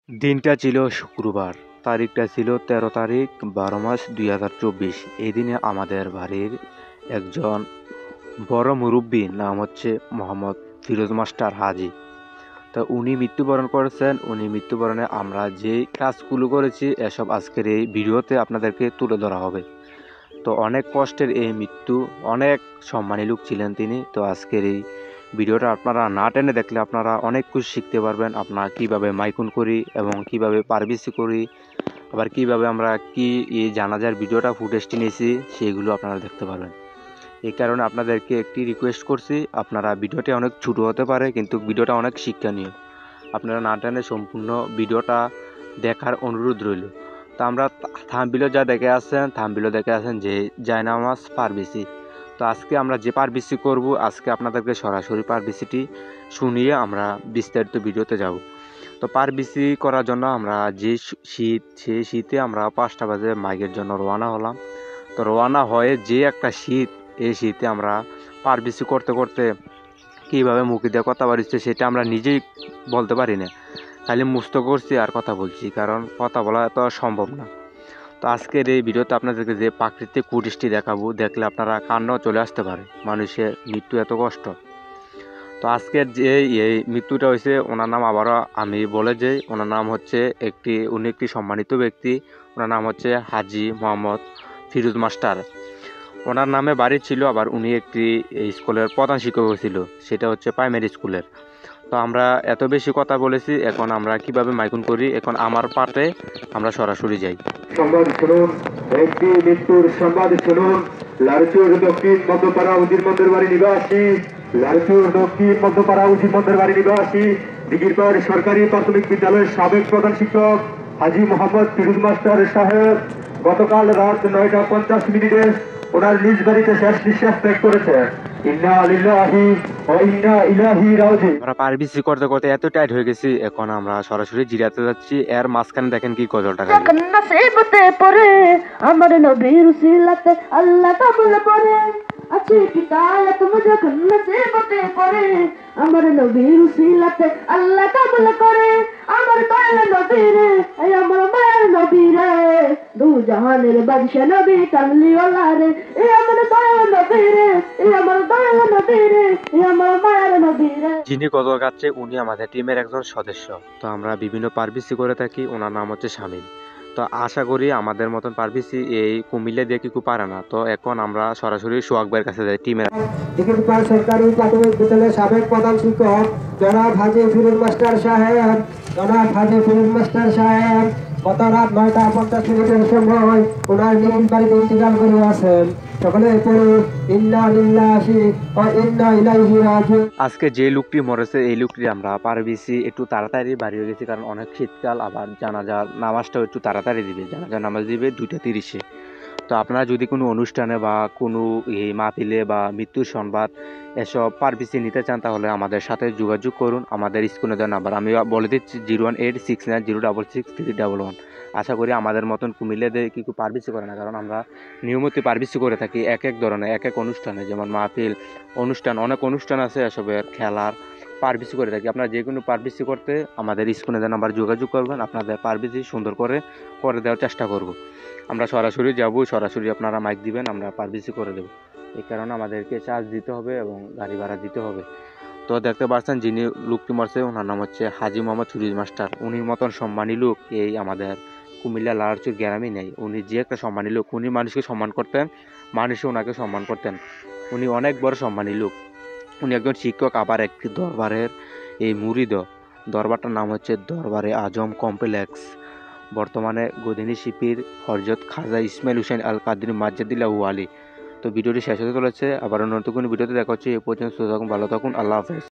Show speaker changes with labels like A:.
A: দিনটা ছিল শুক্রবার, তারিখটা ছিল ১৩ তারিখ ১২ মাস ২০২৪। এই দিনে আমাদের বাড়ির একজন বড় মুরব্বী, নাম হচ্ছে মোহাম্মদ ফিরোজ মাস্টার হাজি। তো উনি মৃত্যুবরণ করেছেন। উনি মৃত্যুবরণে আমরা যে কাজগুলো করেছি এসব আজকের এই ভিডিওতে আপনাদেরকে তুলে ধরা হবে। তো অনেক কষ্টের এই মৃত্যু, অনেক সম্মানী লোক ছিলেন তিনি। তো আজকের এই ভিডিওটা আপনারা না টেনে দেখলে আপনারা অনেক কিছু শিখতে পারবেন। আপনারা কিভাবে মাইকুন করি এবং কিভাবে পারবিসি করি, আবার কিভাবে আমরা কি এই জানাজার ভিডিওটা ফুটেজটি নিয়েছি সেগুলো আপনারা দেখতে পারবেন। এই কারণে আপনাদেরকে একটি রিকোয়েস্ট করছি, আপনারা ভিডিওটি অনেক ছোটো হতে পারে কিন্তু ভিডিওটা অনেক শিক্ষণীয়। আপনারা না টেনে সম্পূর্ণ ভিডিওটা দেখার অনুরোধ রইল। তো আমরা থাম্বনেলে যা দেখে আছেন যে জায়নামাজ পারবিসি। তো আজকে আমরা যে পারবিসি করব, আজকে আপনাদেরকে সরাসরি পারবিসিটি শুনিয়ে আমরা বিস্তারিত ভিডিওতে যাব। তো পারবিসি করার জন্য আমরা যে সেই শীতে আমরা 5টা বাজে মাইকের জন্য রওনা হলাম। তো রওনা হয়ে যে একটা শীত, এই শীতে আমরা পারবিসি করতে করতে কীভাবে মুখে দিয়ে কথা বাড়িচ্ছে সেটা আমরা নিজেই বলতে পারি না, খালি মুস্ত করছি আর কথা বলছি, কারণ কথা বলা তো সম্ভব না। তো আজকের এই ভিডিওতে আপনাদেরকে যে প্রাকৃতিক ফুটেজটি দেখাবো, দেখলে আপনারা কান্নাও চলে আসতে পারে। মানুষের মৃত্যু এত কষ্ট। তো আজকের যে এই মৃত্যুটা হয়েছে, ওনার নাম আবারও আমি বলে যাই, ওনার নাম হচ্ছে উনি একটি সম্মানিত ব্যক্তি। ওনার নাম হচ্ছে হাজি মোহাম্মদ ফিরোজ মাস্টার। ওনার নামে বাড়ি ছিল, আবার উনি একটি স্কুলের প্রধান শিক্ষক ছিল, সেটা হচ্ছে প্রাইমারি স্কুলের। তো আমরা এত বেশি কথা বলেছি, এখন আমরা কিভাবে মাইকুন করি, এখন আমার পাটে আমরা সরাসরি যাই।
B: সংবাদ শুনুন, একটি মৃত্যুর সংবাদ শুনুন। লালচুর দক্ষিণ মধ্যপাড়া উজির মন্দির বাড়ি নিবাসী, লালচুর দক্ষিণ মধ্যপাড়া উজির মন্দির বাড়ি নিবাসী দিঘিরপাড় সরকারি প্রাথমিক বিদ্যালয়ের সাবেক প্রধান শিক্ষক হাজি মোহাম্মদ ফিরোজ মাস্টার সাহেব গতকাল রাত 9টা 50 ওনার নিজ বাড়িতে শেষ নিঃশ্বাস ত্যাগ করেছে।
A: আমরা পারবিসি করতে করতে এত টাইট হয়ে গেছি, এখন আমরা সরাসরি জিরাতে যাচ্ছি। এর মাঝখানে দেখেন কি গজলটা
C: পরে আমার নবীর উসিলাতে আল্লাহ কবুল করে আছে কিতায়াত মুঝে নসিবতে পরে আমার নবীর উসিলাতে আল্লাহ কবুল করে আমার দয়াল নবী রে, এই আমার মায়ের নবী রে, দু জাহানের বাদশা নবী কামলি ওয়ালা রে, এই আমার দয়াল নবী রে, এই আমার দয়াল নবী রে, এই আমার মায়ের নবী রে।
A: যিনি গজল গাচ্ছে উনি আমাদের টিমের একজন সদস্য। তো আমরা বিভিন্ন পারবিসি করে থাকি, ওনার নাম হচ্ছে শামিল। তো আশা করি আমাদের মতন পারবিসি এই কুমিল্লা দিয়ে কি পারে না। তো এখন আমরা সরাসরি সোহাগ ভাইয়ের কাছে যাই। টিমের
D: দিঘিরপাড় সরকারি প্রাথমিক বিদ্যালয়ের সাবেক প্রধান শিক্ষক জনাব হাজি ফিরোজ মাস্টার সাহেব, গত রাত 9টা 50 সময় ওনার নিজ বাড়িতে ইন্তেকাল করে আছেন। সকলে পড়ে ইন্না লিল্লাহি ওয়া ইন্না ইলাইহি রাজিউন।
A: আজকে যে লোকটি মরেছে এই লোকটি আমরা পারবিসি একটু তাড়াতাড়ি বাড়ি হয়ে গেছি, কারণ অনেক শীতকাল, আবার জানাজার নামাজটাও একটু তাড়াতাড়ি দিবে। জানাজার নামাজ দিবে 2টা 30-এ। তো আপনারা যদি কোনো অনুষ্ঠানে বা কোনো এই মাহফিলে বা মৃত্যুর সংবাদ এসব পারবিসি নিতে চান, তাহলে আমাদের সাথে যোগাযোগ করুন। আমাদের স্ক্রিনে দেওয়া নাম্বার আমি বলে দিচ্ছি 01869069311। আশা করি আমাদের মতন কুমিল্লাদের কিছু পারবিসি করে না, কারণ আমরা নিয়মিত পারবিসি করে থাকি এক এক ধরনের এক এক অনুষ্ঠানে, যেমন মাহফিল অনুষ্ঠান, অনেক অনুষ্ঠান আছে, এসবের খেলার পারবিসি করে থাকি। আপনারা যে কোনো পারবিসি করতে আমাদের স্ক্রিনে দেওয়া নাম্বার যোগাযোগ করবেন, আপনাদের পারবিসি সুন্দর করে দেওয়ার চেষ্টা করব। আমরা সরাসরি যাব, সরাসরি আপনারা মাইক দিবেন, আমরা পারবিসি করে দেব। এই কারণে আমাদেরকে চার্জ দিতে হবে এবং গাড়ি ভাড়া দিতে হবে। তো দেখতে পাচ্ছেন যিনি লোকটি মারছে ওনার নাম হচ্ছে হাজি মোহাম্মদ ফিরোজ মাস্টার। উনির মতন সম্মানী লোক এই আমাদের কুমিল্লা লালচুর গ্রামে নেই। উনি যে একটা সম্মানী লোক, উনি মানুষকে সম্মান করতেন, মানুষও ওনাকে সম্মান করতেন। উনি অনেক বড় সম্মানী লোক। উনি একজন শিক্ষক, আবার একটি দরবারের এই মুরিদ। দরবারটার নাম হচ্ছে দরবারে আজম কমপ্লেক্স। বর্তমানে গদিনী শিপির হযরত খাজা ইসমাইল হুসেন আল কাদরি মাজ্জাদিল্লাহু আলী। তো ভিডিওটি শেষ হতে চলেছে, আবার নতুন কোনো ভিডিওতে দেখা হচ্ছে। এ পর্যন্ত সুস্থ থাকুন, ভালো থাকুন, আল্লাহ হাফেজ।